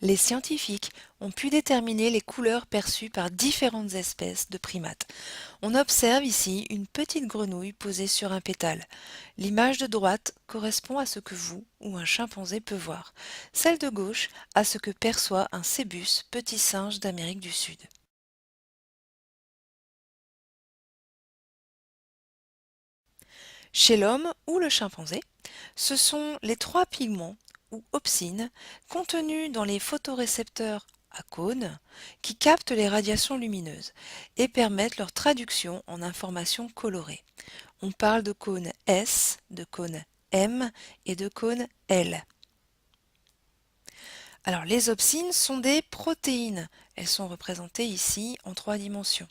Les scientifiques ont pu déterminer les couleurs perçues par différentes espèces de primates. On observe ici une petite grenouille posée sur un pétale. L'image de droite correspond à ce que vous ou un chimpanzé peut voir. Celle de gauche à ce que perçoit un cébus, petit singe d'Amérique du Sud. Chez l'homme ou le chimpanzé, ce sont les trois pigments ou opsines contenus dans les photorécepteurs à cônes qui captent les radiations lumineuses et permettent leur traduction en informations colorées. On parle de cône S, de cône M et de cône L. Alors les opsines sont des protéines. Elles sont représentées ici en trois dimensions.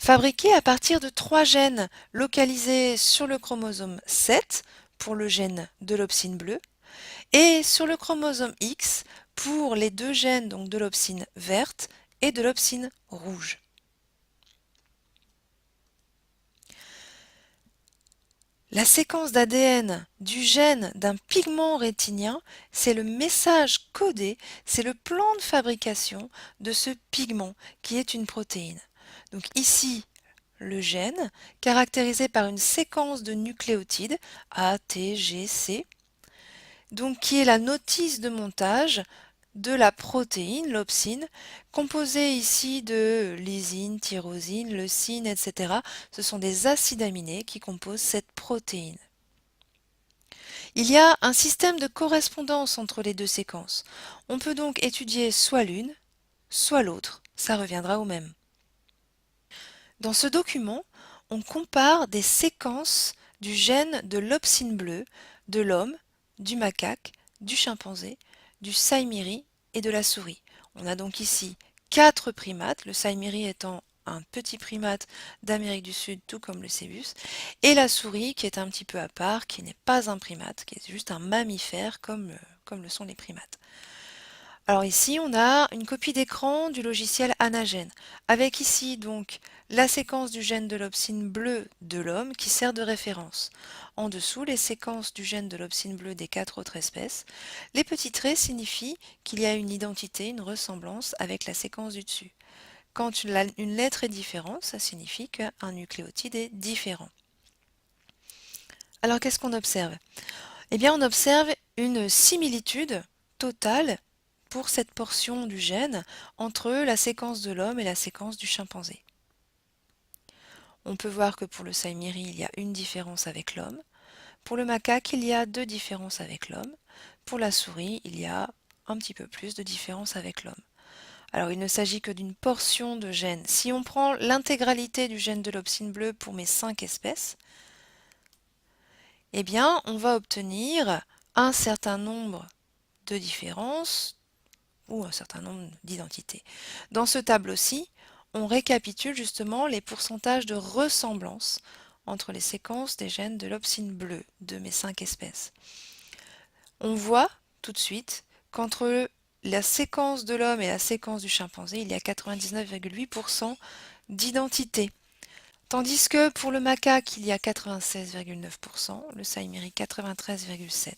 Fabriquées à partir de trois gènes localisés sur le chromosome 7 pour le gène de l'opsine bleue et sur le chromosome X pour les deux gènes donc de l'opsine verte et de l'opsine rouge. La séquence d'ADN du gène d'un pigment rétinien, c'est le message codé, c'est le plan de fabrication de ce pigment qui est une protéine. Donc ici, le gène, caractérisé par une séquence de nucléotides A, T, G, C, donc qui est la notice de montage de la protéine, l'opsine, composée ici de lysine, tyrosine, leucine, etc. Ce sont des acides aminés qui composent cette protéine. Il y a un système de correspondance entre les deux séquences. On peut donc étudier soit l'une, soit l'autre. Ça reviendra au même. Dans ce document, on compare des séquences du gène de l'opsine bleue de l'homme, du macaque, du chimpanzé, du saïmiri et de la souris. On a donc ici 4 primates, le saïmiri étant un petit primate d'Amérique du Sud, tout comme le cébus, et la souris qui est un petit peu à part, qui n'est pas un primate, qui est juste un mammifère comme le sont les primates. Alors ici, on a une copie d'écran du logiciel Anagen, avec ici donc la séquence du gène de l'opsine bleue de l'homme qui sert de référence. En dessous, les séquences du gène de l'opsine bleue des 4 autres espèces. Les petits traits signifient qu'il y a une identité, une ressemblance avec la séquence du dessus. Quand une lettre est différente, ça signifie qu'un nucléotide est différent. Alors qu'est-ce qu'on observe? Eh bien, on observe une similitude totale pour cette portion du gène entre la séquence de l'homme et la séquence du chimpanzé. On peut voir que pour le saïmiri, il y a une différence avec l'homme. Pour le macaque, il y a 2 différences avec l'homme. Pour la souris, il y a un petit peu plus de différence avec l'homme. Alors, il ne s'agit que d'une portion de gène. Si on prend l'intégralité du gène de l'opsine bleue pour mes 5 espèces, eh bien, on va obtenir un certain nombre de différences ou un certain nombre d'identités. Dans ce tableau-ci, on récapitule justement les pourcentages de ressemblance entre les séquences des gènes de l'opsine bleue de mes 5 espèces. On voit tout de suite qu'entre la séquence de l'homme et la séquence du chimpanzé, il y a 99,8% d'identité. Tandis que pour le macaque, il y a 96,9%, le saïmiri 93,7%.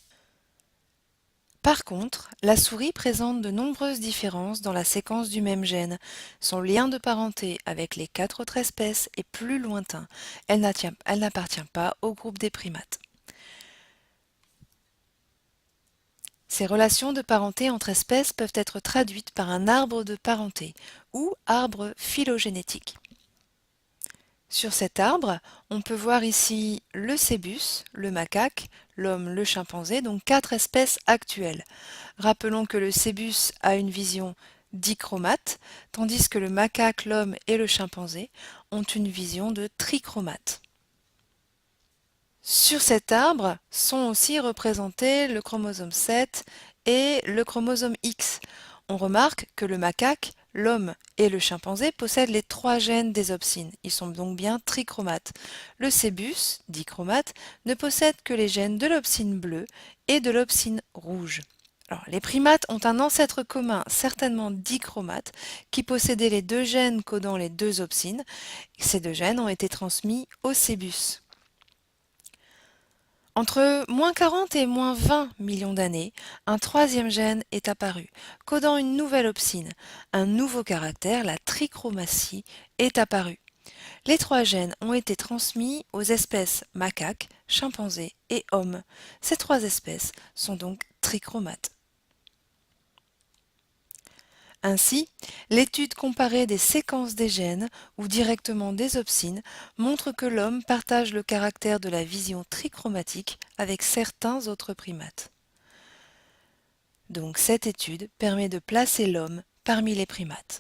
Par contre, la souris présente de nombreuses différences dans la séquence du même gène. Son lien de parenté avec les 4 autres espèces est plus lointain. Elle n'appartient pas au groupe des primates. Ces relations de parenté entre espèces peuvent être traduites par un arbre de parenté ou arbre phylogénétique. Sur cet arbre, on peut voir ici le cébus, le macaque, l'homme, le chimpanzé, donc 4 espèces actuelles. Rappelons que le cébus a une vision dichromate, tandis que le macaque, l'homme et le chimpanzé ont une vision de trichromate. Sur cet arbre sont aussi représentés le chromosome 7 et le chromosome X. On remarque que le macaque, l'homme et le chimpanzé possèdent les 3 gènes des opsines. Ils sont donc bien trichromates. Le cébus, dichromate, ne possède que les gènes de l'opsine bleue et de l'opsine rouge. Alors, les primates ont un ancêtre commun, certainement dichromate, qui possédait les 2 gènes codant les 2 opsines. Ces 2 gènes ont été transmis au cébus. Entre -40 et -20 millions d'années, un troisième gène est apparu, codant une nouvelle opsine. Un nouveau caractère, la trichromatie, est apparu. Les trois gènes ont été transmis aux espèces macaques, chimpanzés et hommes. Ces trois espèces sont donc trichromates. Ainsi, l'étude comparée des séquences des gènes ou directement des opsines montre que l'homme partage le caractère de la vision trichromatique avec certains autres primates. Donc cette étude permet de placer l'homme parmi les primates.